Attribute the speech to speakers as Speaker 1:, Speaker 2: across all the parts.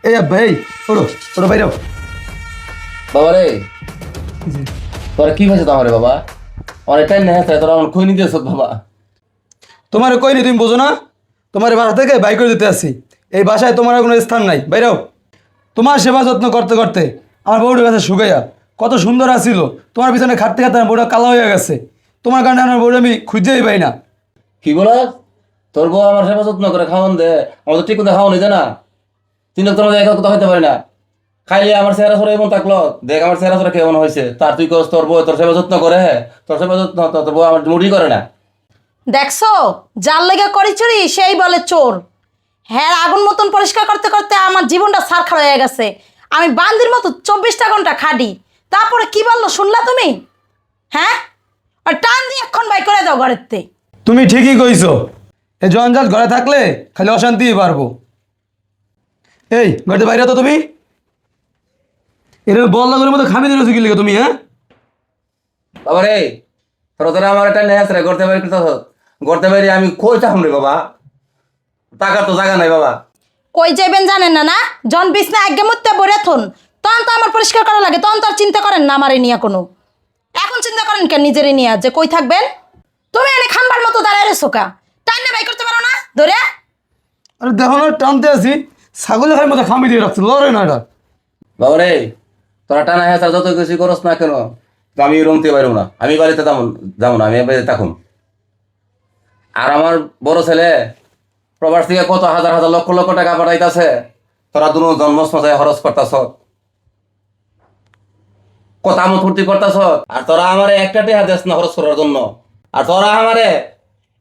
Speaker 1: এই আব্বা এই ওড়ো ওড়ো বাইরেও।
Speaker 2: বাবা রে, তোরা কি হয়েছে তোমারে বাবা? অনেক টাইম নেই তোরা আমার খুঁই নিতেছ বাবা।
Speaker 1: তোমার কই নি তুমি বোঝো না? তোমার বাসা থেকে বাই করে দিতে আসি। এই বাসায় তোমার কোনো স্থান নাই, বাইরেও। তোমার সেবা যত্ন করতে করতে আমার বউটার কাছে শুকাইয়া কত সুন্দর আসিল, তোমার পিছনে খাটতে খাটতে আমার বউটা কালা হয়ে গেছে। তোমার কারণে আমার বউটা আমি খুঁজেই পাই না।
Speaker 2: কি বলাস? তোর বউ আমার সেবা যত্ন করে খাওয়ান দে, আমার তো ঠিক মতো খাওয়ানো যায় না। তিন লোক তোমার এক কথা হইতে পারে না। খাইলে আমার চেহারা সরা এমন থাকলো, দেখ আমার চেহারা সরা কেমন হয়েছে। তার তুই কস তোর বউ তোর সেবা যত্ন করে, তোর সেবা যত্ন তোর বউ আমার মুড়ি করে না।
Speaker 3: দেখছো, যার লেগে করি চুরি সেই বলে চোর। হ্যাঁ, আগুন মতন পরিষ্কার করতে করতে আমার জীবনটা ছারখার হয়ে গেছে। আমি বান্দির মতো 24টা ঘন্টা খাটি, তারপরে কি বললো শুনলা তুমি? হ্যাঁ, আর টান দিয়ে এখন বাই করে দাও ঘরের।
Speaker 1: তুমি ঠিকই কইছো, এই জঞ্জাল ঘরে থাকলে খালি অশান্তিই পারবো। এই ঘরে বাইরে তো তুমি এরকম বল লাগানোর মতো খামি দিয়েছো কি লিখে তুমি? হ্যাঁ
Speaker 2: বাবা রে, তোরা আমার একটা নেই আছে গড়তে বাড়ি গড়তে বাড়ি আমি কই চাহুন রে বাবা, টাকার তো জায়গা নাই বাবা।
Speaker 3: কই যাবেন জানেন না? না জন বিছনা আগে মুত্তে বরে থন, তখন তো আমার পরিষ্কার করা লাগে, তখন তো আর চিন্তা করেন না আমারে নিয়ে কোনো। এখন চিন্তা করেন কেন নিজেরে নিয়ে যে কই থাকবেন? তুমি এনে খাম্বার মতো দাঁড়ায় রেছো কা? টাইম না বাই করতে পারো না ধরে?
Speaker 1: আরে দেখো না, টানতে আছি ছাগলের ঘরের মতো খামি দিয়ে রাখছে, লড়ে না এটা।
Speaker 2: বাবা রে, তোরা টানা হ্যাঁ যত কিছু করস না কেন, তো আমি রমতে পারবো না। আমি বাড়িতে যাবো না, আমি বাড়িতে থাকুন। আর আমার বড় ছেলে প্রবাস থেকে কত হাজার হাজার লক্ষ লক্ষ টাকা পাঠাইতেছে, তোরা দুনো জন্ম মজায় খরচ করতেছ, কত আমোদ ফুর্তি করতেছ। আর তোরা আমারে একটা টেহা দেস না খরচ করার জন্য। আর তোরা আমারে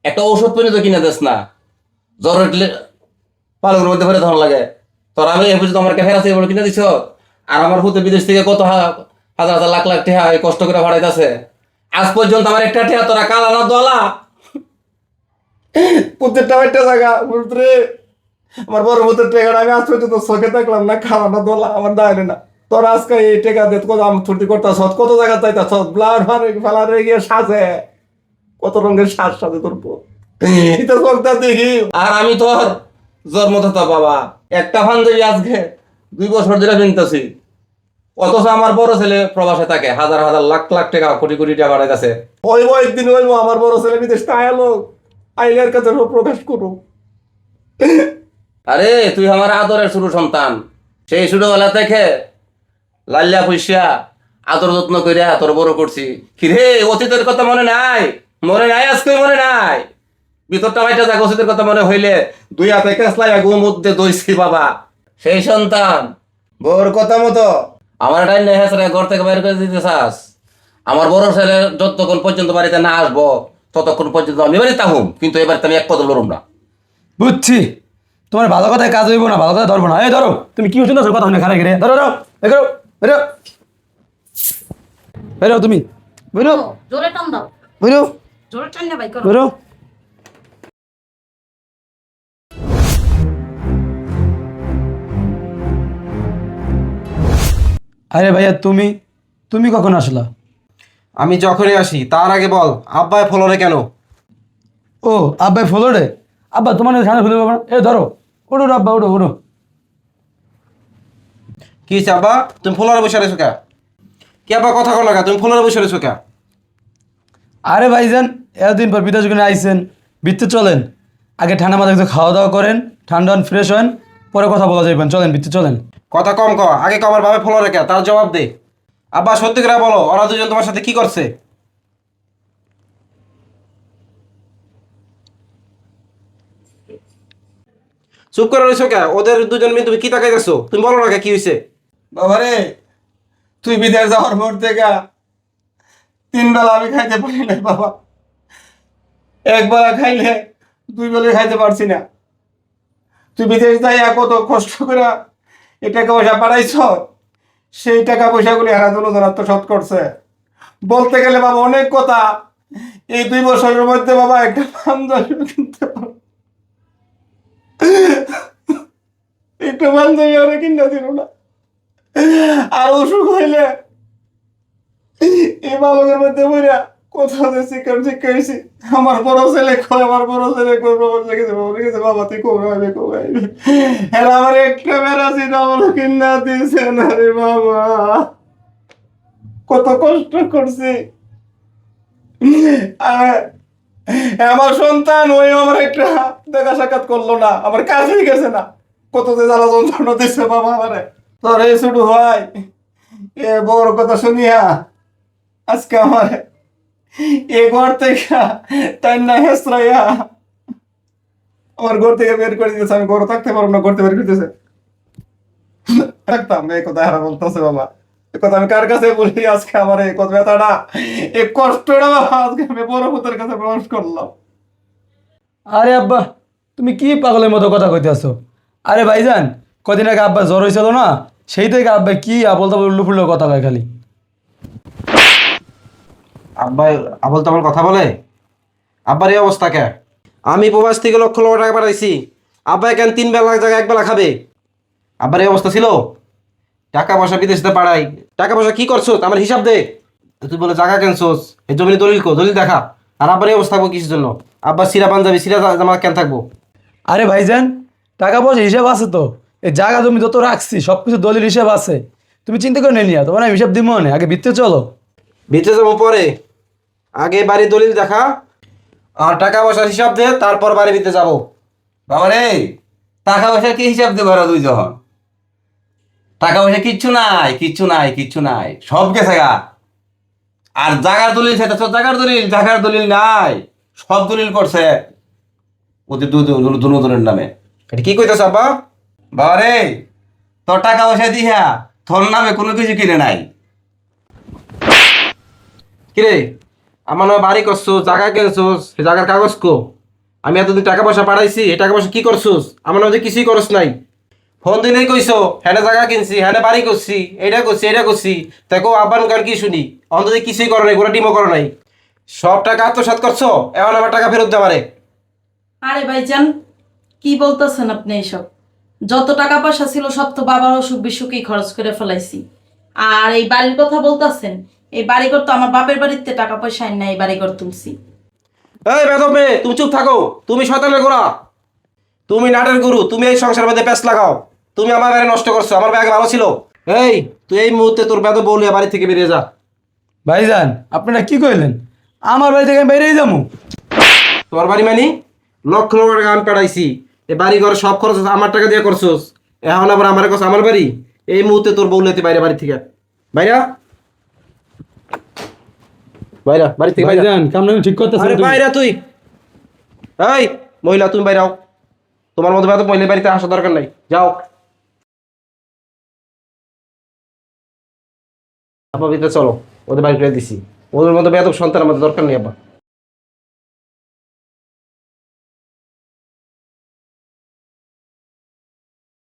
Speaker 2: একটা ঔষধ পর্যন্ত কিনে দেস না, জ্বর উঠলে পালকের মধ্যে ভরে ধর লাগে। তোরা আমি এই পর্যন্ত আমার ফেরাতে কিনে দিছ। আর আমার পুতে বিদেশ থেকে কত হাজার হাজার লাখ লাখ টেহা কষ্ট করে ভাড়াইতেছে, আজ পর্যন্ত আমার একটা টেহা তোরা কালা না দলা। প্রত্যেকটা একটা জায়গা বুঝতে আমার বড় মতের টেকাটা আমি আজ পর্যন্ত চোখে দেখলাম না, খাওয়ানো দোলা আমার দাঁড়ে না। তোরা আজকে এই টেকা দিয়ে কত আমি ফুর্তি করতেছ, কত জায়গা চাইতেছ, ব্লার ফারে ফেলারে গিয়ে সাজে কত রঙের সাজ সাজে তোর এটা চোখটা দেখি। আর আমি তোর জন্মদাতা বাবা, একটা ফান্দেবি আজকে 2 বছর ধরে কিনতেছি, অথচ আমার বড় ছেলে প্রবাসে থাকে, হাজার হাজার লাখ লাখ টাকা কোটি কোটি টাকা বাড়াইতেছে। ওই একদিন হইব আমার বড় ছেলে বিদেশ আয়ালো, আইলের কাছে প্রকাশ করো। আরে তুই আমার আদরের ছোট সন্তান, সেই ছোটবেলা থেকে লাল্লা পয়সা আদর যত্ন করিয়া তোর বড় করছি। কিরে অতীতের কথা মনে নাই? মনে নাই আজকে মনে নাই? ভিতরটা বাইটা যাক, অতীতের কথা মনে হইলে 2 হাতে কেসলাই গুম মধ্যে দইছি বাবা। সেই সন্তান বউর কথা মতো আমার টাইম নেই হ্যাঁ ঘর থেকে বাইরে করে দিতে চাস? আমার বড় ছেলে যতক্ষণ পর্যন্ত বাড়িতে না আসবো ততক্ষণ পর্যন্ত আমি বাড়িতে থাকুম, কিন্তু এবার আমি এক পদ লড়ুম না।
Speaker 1: বুঝছি, তোমার ভালো কথায় কাজ হইব না, ভালো কথা ধরবো না। এই ধরো, তুমি কি হচ্ছে না কথা শুনে খারাপ ঘিরে ধরো ধরো বেরো বেরো বেরো, তুমি বেরো
Speaker 3: জোরে টান দাও,
Speaker 1: বেরো
Speaker 3: জোরে টান না বাই করো।
Speaker 1: বেরো। আরে ভাইয়া, তুমি তুমি কখন আসলা?
Speaker 4: আমি যখনই আসি তার আগে বল আব্বাই ফলরে কেন?
Speaker 1: ও আব্বাই ফলো রে। আব্বা তোমার খানা খুলে পাবো না। এ ধরো, ওঠো আব্বা, ওঠো ওঠো।
Speaker 4: কি হয়েছে আব্বা, তুমি ফলরে বসে রয়েছো কে? কি আব্বা কথা কো লাগা, তুমি ফলরে বসে রয়েছো কে?
Speaker 1: আরে ভাইজান, এতদিন পর বিদেশ করে আইসেন, বিত্তে চলেন। আগে ঠান্ডা মাথা একটু খাওয়া দাওয়া করেন, ঠান্ডা ফ্রেশ হন, পরে কথা বলা যাইবেন। চলেন বিত্তে চলেন।
Speaker 4: কথা কম ক, আগে কমার ভাবে ফলরে কে তার জবাব দে। আব্বা সত্যি করে বলো, ওরা দুজন তোমার সাথে কি করছে? চুপ করে রয়েছো কে? ওদের দুজন মিলে তুমি কি তাকাইতেছো? তুমি বলো না কে কি হয়েছে?
Speaker 5: বাবারে, তুই বিদেশ যাওয়ার পর থেকে 3 বেলা আমি খাইতে পারি না বাবা। 1 বেলা খাইলে 2 বেলা খাইতে পারছি না। তুই বিদেশ যাই কত কষ্ট করে এই টাকা পয়সা পাঠাইছ, সেই টাকা পয়সাগুলি হারা দুজন আত্মসাৎ করছে। বলতে গেলে বাবা অনেক কথা। এই 2 বছরের মধ্যে বাবা একটা পাঞ্জাবি কিনতে পারো, একটা পাঞ্জাবি ওরা কিনা দিল না। আর অসুখ হইলে এই বালকের মধ্যে বইরা
Speaker 2: কোথা যে শিখাইছি আমার বড় ছেলে কয় আমার বড় ছেলে কই বাবা লিখেছে বাবা তুই কবে আইবে কবে আইবে এরা আমার একটা বেড়াছি ডবল কিনা দিয়েছে না রে বাবা কত কষ্ট করছি আ- আমার সন্তান ওই আমার একটা দেখা সাক্ষাৎ করলো না আমার কাছেই গেছে না কত যে জ্বালা যন্ত্রণা দিচ্ছে বাবা আমারে তোর এই ছোট ভাই এ বড় কথা শুনিয়া আজকে আমার এ ঘর থেকে তাই না হেসরাইয়া আমার ঘর থেকে বের করে দিতেছে আমি ঘরে থাকতে পারবো না ঘর থেকে বের করে দিতেছে থাকতাম এই কথা হারা বলতেছে বাবা এই কথা আমি কার কাছে বলি আজকে আমার এই কথা ব্যথাটা এই কষ্টটা বাবা আজকে আমি বড় পুতের কাছে প্রকাশ করলাম
Speaker 1: আরে আব্বা তুমি কি পাগলের মতো কথা কইতে আসো? আরে ভাইজান, কদিন আগে আব্বা জ্বর হয়েছিল না, সেই থেকে আব্বা কি আবল তাবল উল্লু ফুল্লো কথা কয় খালি।
Speaker 4: আব্বাই আবল তাবল কথা বলে? আব্বার এই অবস্থা কে? আমি প্রবাস থেকে লক্ষ লক্ষ টাকা পাঠাইছি, আব্বা কেন 3 বেলা জায়গায় 1 বেলা খাবে? আব্বার এই অবস্থা ছিল? টাকা পয়সা বিদেশে পাঠাই, টাকা পয়সা কি করছো আমার হিসাব দে। তুই বলে জায়গা কেনছোস, এই জমির দলিল কো, দলিল দেখা। আর আব্বার এই অবস্থা থাকবো কিসের জন্য? আব্বা সিরা পাঞ্জাবি সিরা জামা কেন থাকবো?
Speaker 1: আরে ভাইজান, টাকা পয়সা হিসাব আছে তো, এই জায়গা জমি যত রাখছি সব কিছু দলিল হিসাব আছে, তুমি চিন্তা করে নিয়ে তোমার আমি হিসাব দিব না, আগে ভিতরে চলো।
Speaker 4: ভিতরে যাবো পরে, আগে বাড়ির দলিল দেখা আর টাকা পয়সার হিসাব দে, তারপর বাড়ি ভিতরে যাবো।
Speaker 5: বাবা রে টাকা পয়সা কি হিসাব দেবো ওরা দুইজন? টাকা পয়সা কিচ্ছু নাই কিচ্ছু নাই কিচ্ছু নাই, সব গেছে গা। আর জাগার দলিল সেটা তো জাগার দলিল নাই, সব দলিল করছে ওদের দুজনের নামে।
Speaker 4: এটা কি কইতেছ আব্বা?
Speaker 5: বাবা রে তোর টাকা পয়সা দিয়া তোর নামে কোনো কিছু কিনে নাই।
Speaker 4: কিরে আমার নামে বাড়ি করছোস, জায়গা কিনছোস, সে জায়গার কাগজ কো? আমি এতদিন টাকা পয়সা পাঠাইছি, এই টাকা পয়সা কি করছোস? আমার নামে যে কিছুই করস নাই। ফোন দিলেই কইছো হ্যাঁ জায়গা কিনছি, হ্যাঁ বাড়ি করছি, এটা করছি, তাই কো আব্বার গান কি শুনি? অন্তত কিছুই করো নাই, গোটা টিমও করো নাই, সব টাকা আত্মসাৎ করছো, এখন আমার টাকা ফেরত দে আমারে।
Speaker 3: আরে ভাইজান, কি বলতেছেন আপনি এইসব? যত টাকা পয়সা ছিল সব তো বাবার অসুখ বিসুখেই খরচ করে ফেলাইছি। আর এই বাড়ির কথা বলতেছেন, এই বাড়িঘর তো আমার বাপের বাড়িতে টাকা পয়সা আইন না এই বাড়িঘর তুলছি।
Speaker 4: এই বেদব মেয়ে, তুমি চুপ থাকো, তুমি শয়তানের গোড়া, তুমি নাটের গুরু, তুমি এই সংসারের মধ্যে প্যাঁচ লাগাও। তুমি আমার বাড়ি নষ্ট করছো, আমার ব্যাগ ভালো ছিল। এই তুই এই মুহূর্তে তোর বেদব বউলিয়া বাড়ি থেকে বেরিয়ে যা।
Speaker 1: ভাইজান, আপনারা কি কইলেন? আমার বাড়ি থেকে আমি বাইরেই যাবো?
Speaker 4: তোর বাড়ি মানে লক্ষ লক্ষ টাকা আমি পাঠাইছি, এই বাড়ি ঘর সব খরচ আমার টাকা দিয়ে করছোস, এখন আবার আমার কাছে আমার বাড়ি? এই মুহূর্তে তোর বউলিয়াতে বাইরে, বাড়ি থেকে বাইরা, বাইরা বাড়ি থেকে বাইরা।
Speaker 1: ভাইজান, কামনা ঠিক করতেছেন
Speaker 4: আরে
Speaker 1: তুমি?
Speaker 4: বাইরা তুই, এই মহিলা তুমি বাইরাও, তোমার মতো বেদব মহিলা বাড়িতে আসা দরকার নাই, যাও। আব্বা ভিতরে চলো, ওদের বাড়ি ফিরে দিছি, ওদের মতো বেদব সন্তান আমাদের দরকার নেই আব্বা।